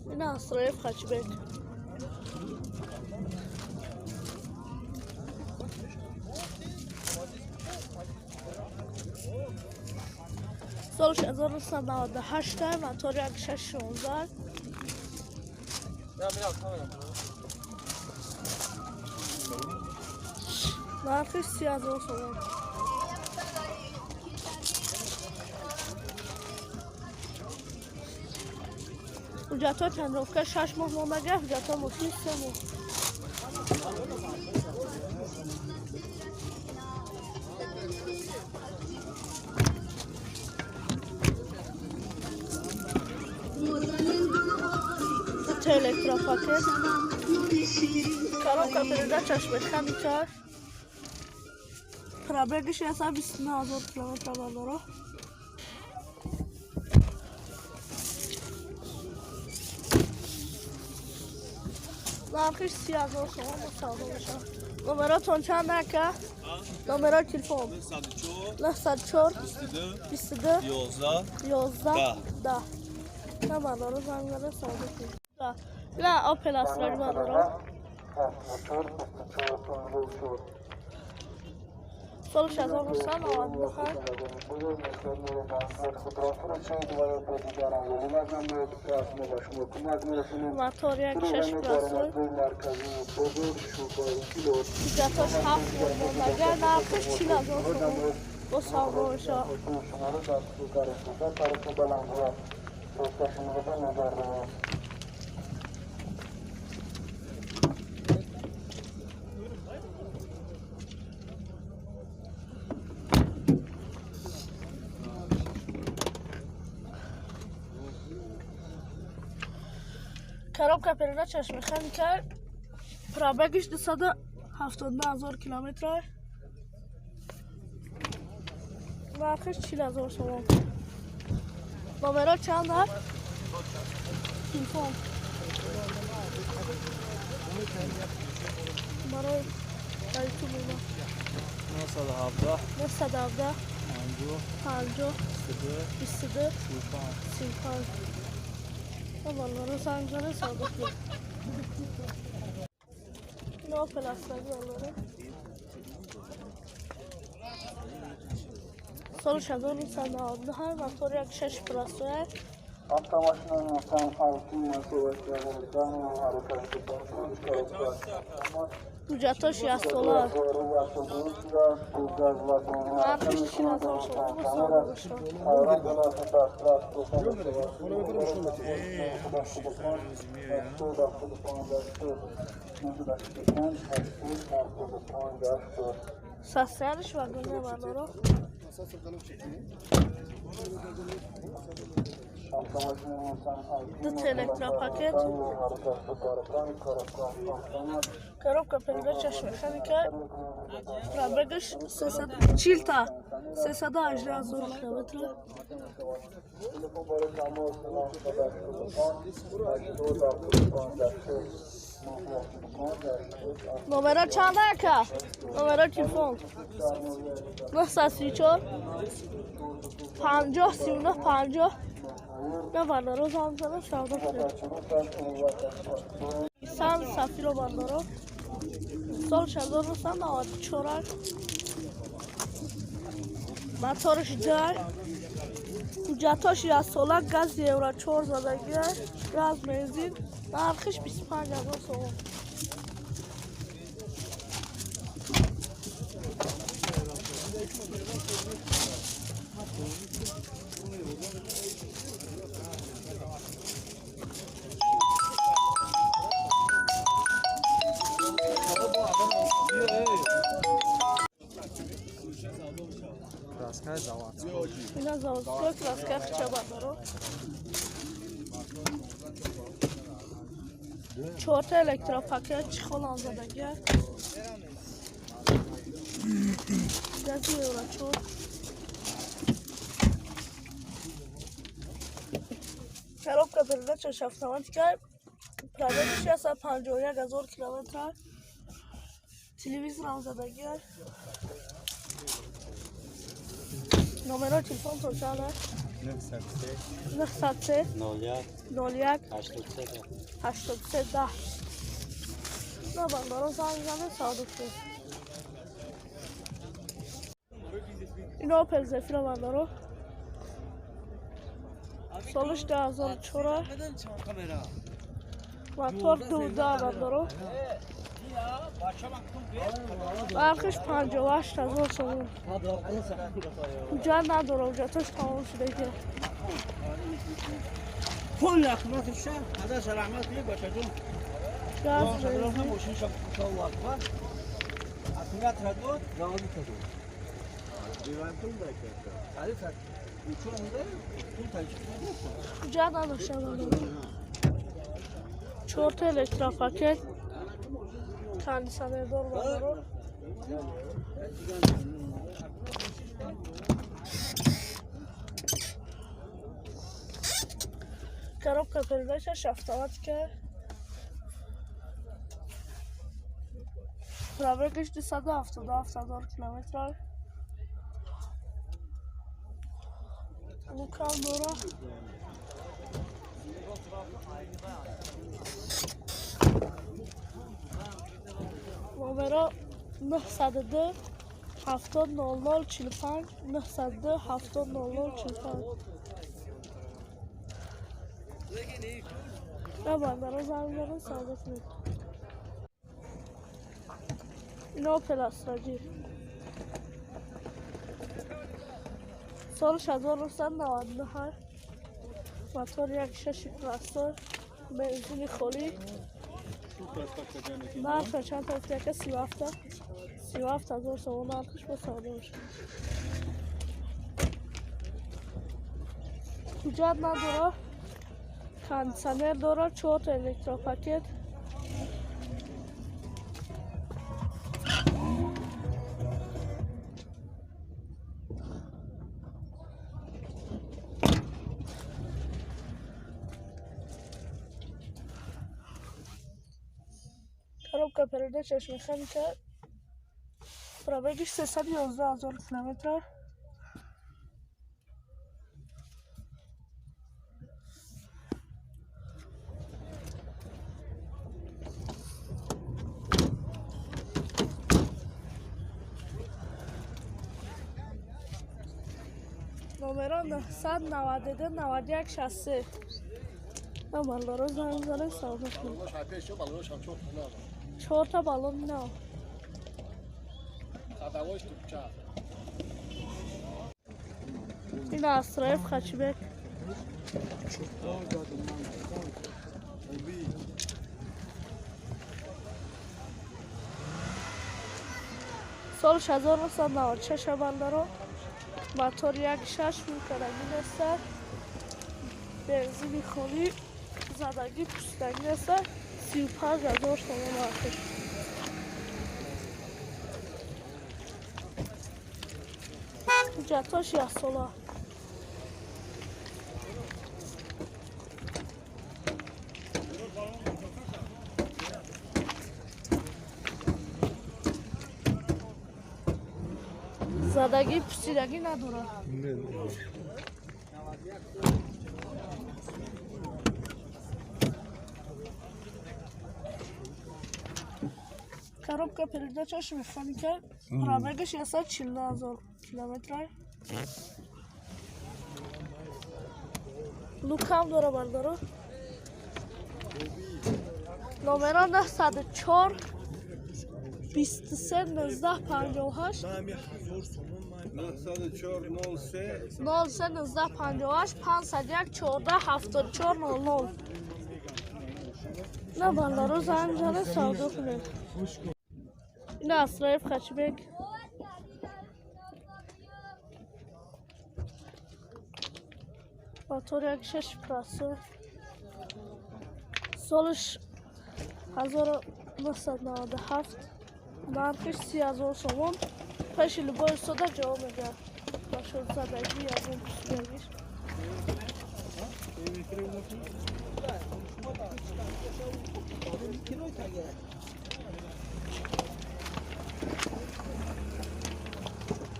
این اسرائیل خچبک سالش 1998 موتور 1616 نرخش 30,000 تومان. حجتا چند روکه 6 ماه مونده، حجتا مفید 3 ماه. الکترا پاکت کارم کپیده چشم خمی کرد پرابرگش اصلا 29,000 کیلومتر برداره نرخش 30,000 تومان مصادره بشه. نمراتون چند نکه؟ نمرات تلفن 904 22 11 10 نه برداره زنگاره ساده کنید نه آپل اسرائیل برداره سالش 1999 موتور 1.6 پلاسوی جتاش 7 مونده نرخش 40,000 تومان مصادره بشه. коробка передач механика пробегиш 279,000 километр нархиш 40,000 сомон. номера чанд аст? телефон барои ютуб 917 50 22 35 والله سنجره صادق نه پلاستیکی والله سالش 1999 موتور 1.6 پلاستیک حجتاش 60 دلار نرخش 40,000 تومان مصادره بشه. ساسیانش واگونه برداره دو الکترا پاکت коробка передач механика пробегаш 340 تا 318,000 километр номера чанд ака? номера телефон 934 50 39 50 نه برداره زنزانه سودا کنید سند صفی رو برداره سالش 1994 موتورش در حجتاش 60 ساله گاز یورو 4 زدگی گاز بنزین نرخش 25,000 تومان. اینا زاویه کلاس چه برداره 4 تا الکترا پاکت چخولان زدگی گازی یورو 4 коробка передач автоматика пробегش 51,000 километр телевизор زدگی номера телефон то чанд 903 01 83 83 10 نبندارو زنگ زنه صادق شد اینا پرزفی نبندارو سالش 2004 موتور 12 نبندارو برخش 58,000 تومان جان نداره اجرتش تمام شده که كل اخبارات الشهر هذا سلامات لي بشجون گاز شغلهم بنزین ماشين شب كوا اكبر اكملات ردود جوابي تدور دیوانتون باید تعریف چون ده اون تاجیک جان نداشته بندارو 4 تا الکترا پاکت کاندیشنر دار بندارو коробка передача автоматика пробегش 272 километр лукам дора номеро 902 70 00 45 902 70 00 45 نبندارو زنگ زنه صادق نید اینا پلاستراجی سالش 1999 موتور 1.6 پلاستر بنزین خالی نرخ چند تا افته که 37,000 تومان نرخش با ساده باشه کجا نداره کاندیشنر داره 4 تا الکترا پاکت коробка передач механика пробегش 311,000 километр номера 992 91 63 نمالدارو زنگ زنه صادق کنید 4 تا بالون نه این اسرائیل خچبک سالش 1996 بندارو موتور 1.6 میکرگی است بنزین خالی زدگی پوستگی است 35,000 تومان نرخش جتاش یا سولا زدگی پوسیدگی نداره коробка передачаш механика пробегش 140,000 километр лукам дора бардоро номера 904 23 19 58 03 19 58 501 14 74 00 نه بندارو زنگ زنه صادق کنید این اسرائیل خچبک موتور 1.6 پلاستر سالش 1997 نرخش 30,000 تومان پیش لبای ساده جواب میده باشد زدگی از اون پوسیدگیش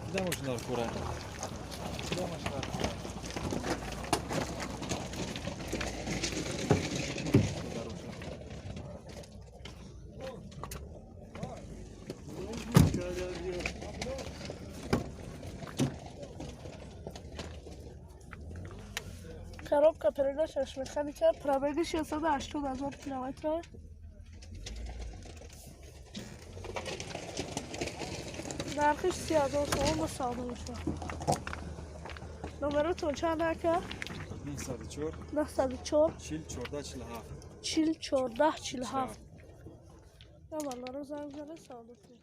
Где можно курать? коробка передачаш механика, пробеги 680,000 километра. нархиш 30,000 сомон ба савдо мешавад. номеротон чанд ака? 904 904 40 14 47 40 14 47. номерларо занг зада савдо кунед.